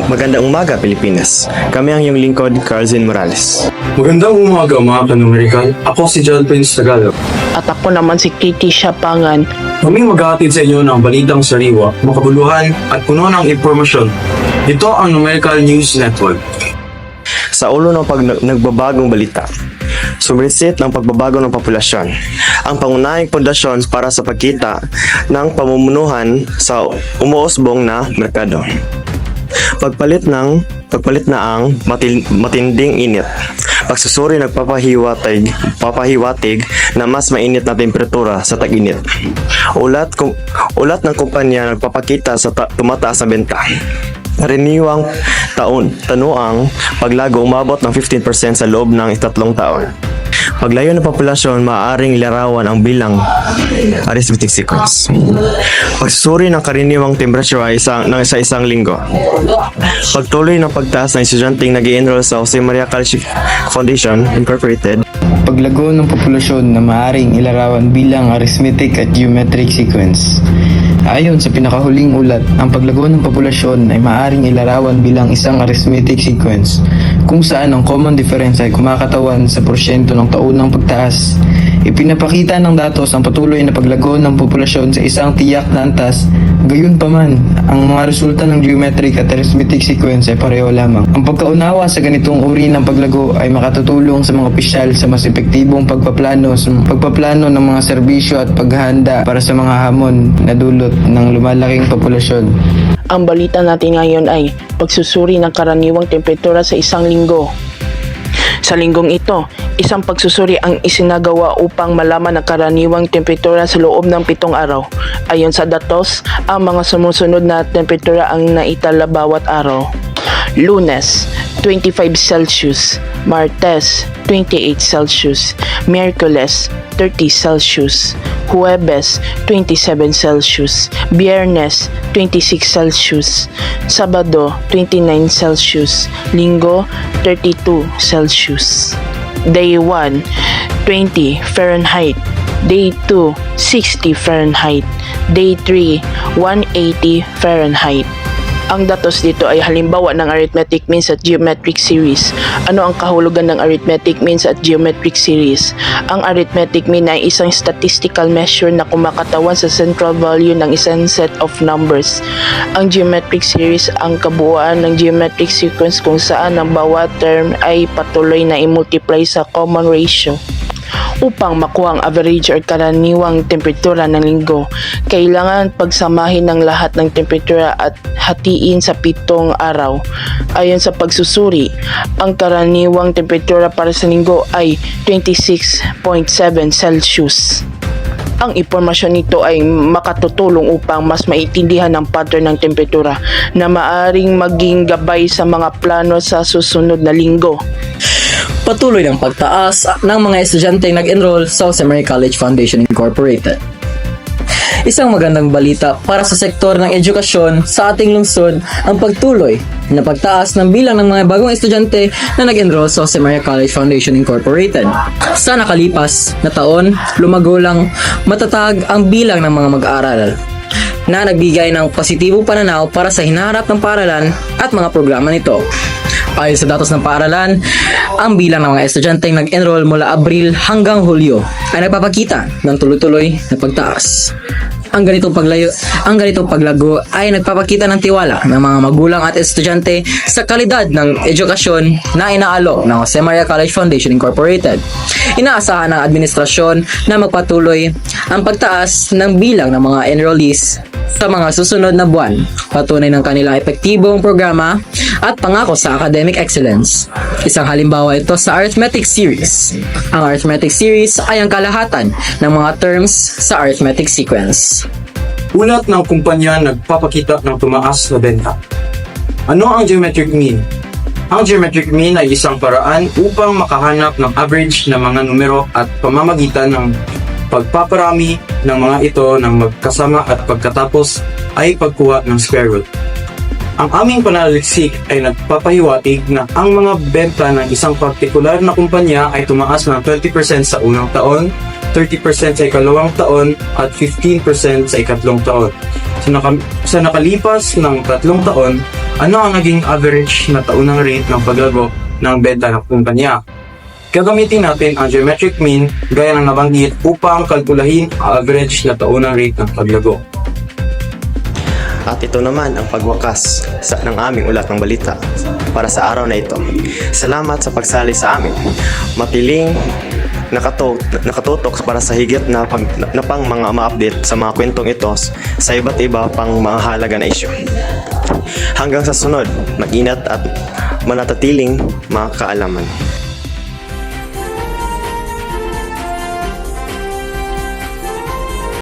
Magandang umaga, Pilipinas. Kami ang iyong lingkod, Carlzin Morales. Magandang umaga mga kanumerikal. Ako si John Prince Tagalog. At ako naman si Kitty Siapangan. Kami maghahatid sa inyo ng balitang sariwa, makabuluhan at puno ng impormasyon. Ito ang Numerical News Network. Sa ulo ng nagbabagong balita, sumrisit ng pagbabago ng populasyon. Ang pangunahing pundasyon para sa pagkita ng pamumunuhan sa umuusbong na merkado. Pagpalit na ang matinding init. Pagsusuri papahiwatig na mas mainit na temperatura sa tag-init. Ulat ng kumpanya nagpapakita sa tumataas na benta. Karaniwang tanuang paglago umabot ng 15% sa loob ng 3 taon. Paglayo ng populasyon, maaaring larawan ang bilang arithmetic sequence. Pagsusuri ng karaniwang temperature sa isang linggo. Pagtuloy ng pagtaas ng estudyanteng nag-i-enroll sa Jose Maria College Foundation Incorporated. Paglago ng populasyon na maaaring ilarawan bilang arithmetic at geometric sequence. Ayon sa pinakahuling ulat, ang paglago ng populasyon ay maaaring ilarawan bilang isang arithmetic sequence kung saan ang common difference ay kumakatawan sa porsyento ng taunang pagtaas. Ipinapakita ng datos ang patuloy na paglago ng populasyon sa isang tiyak na antas. Gayunpaman, ang mga resulta ng geometric at arithmetic sequence ay pareho lamang. Ang pagkaunawa sa ganitong uri ng paglago ay makatutulong sa mga opisyal sa mas epektibong pagpaplano ng mga serbisyo at paghahanda para sa mga hamon na dulot ng lumalaking populasyon. Ang balita natin ngayon ay pagsusuri ng karaniwang temperatura sa isang linggo. Sa linggong ito, isang pagsusuri ang isinagawa upang malaman ang karaniwang temperatura sa loob ng 7 araw. Ayon sa datos, ang mga sumusunod na temperatura ang naitala bawat araw. Lunes, 25 Celsius. Martes, 28 Celsius. Miyerkules, 30 Celsius. Huwebes, 27 Celsius. Biyernes, 26 Celsius. Sabado, 29 Celsius. Linggo, 32 Celsius. Day 1, 20 Fahrenheit. Day 2, 60 Fahrenheit. Day 3, 180 Fahrenheit. Ang datos dito ay halimbawa ng arithmetic means at geometric series. Ano ang kahulugan ng arithmetic means at geometric series? Ang arithmetic mean ay isang statistical measure na kumakatawan sa central value ng isang set of numbers. Ang geometric series ang kabuuan ng geometric sequence kung saan ang bawat term ay patuloy na i-multiply sa common ratio. Upang makuha ang average or karaniwang temperatura ng linggo, kailangan pagsamahin ng lahat ng temperatura at hatiin sa 7 araw. Ayon sa pagsusuri, ang karaniwang temperatura para sa linggo ay 26.7 Celsius. Ang impormasyon nito ay makatutulong upang mas maintindihan ang pattern ng temperatura na maaring maging gabay sa mga plano sa susunod na linggo. Patuloy ng pagtaas ng mga estudyanteng nag-enroll sa Jose Maria College Foundation Incorporated. Isang magandang balita para sa sektor ng edukasyon sa ating lungsod ang pagtuloy na pagtaas ng bilang ng mga bagong estudyante na nag-enroll sa Jose Maria College Foundation Incorporated. Sa nakalipas na taon, lumago lang matatag ang bilang ng mga mag-aaral na nagbigay ng positibong pananaw para sa hinaharap ng paaralan at mga programa nito. Ayon sa datos ng paaralan, ang bilang ng mga estudyanteng nag-enroll mula Abril hanggang Hulyo ay nagpapakita ng tuloy-tuloy na pagtaas. Ang ganitong paglago ay nagpapakita ng tiwala ng mga magulang at estudyante sa kalidad ng edukasyon na inaalok ng Jose Maria College Foundation Incorporated. Inaasahan ng administrasyon na magpatuloy ang pagtaas ng bilang ng mga enrollees sa mga susunod na buwan, patunay ng kanilang epektibong programa at pangako sa academic excellence. Isang halimbawa ito sa arithmetic series. Ang arithmetic series ay ang kalahatan ng mga terms sa arithmetic sequence. Ulat ng kumpanya nagpapakita ng tumaas na benta. Ano ang geometric mean? Ang geometric mean ay isang paraan upang makahanap ng average na mga numero at pamamagitan ng pagpaparami ng mga ito ng magkasama at pagkatapos ay pagkuha ng square root. Ang aming pananaliksik ay nagpapahiwatig na ang mga benta ng isang partikular na kumpanya ay tumaas ng 20% sa unang taon, 30% sa ikalawang taon at 15% sa ikatlong taon. Sa nakalipas ng 3 taon, ano ang naging average na taunang rate ng paglago ng benta ng kumpanya? Gagamitin natin ang geometric mean gaya ng nabanggit upang kalkulahin ang average na taunang rate ng paglago. At ito naman ang pagwakas ng aming ulat ng balita para sa araw na ito. Salamat sa pagsali sa amin. Matiling nakatutok para sa higit na pang mga ma-update sa mga kwentong ito sa iba't iba pang mahalaga na isyu. Hanggang sa sunod, mag-ingat at manatatiling mga kaalaman.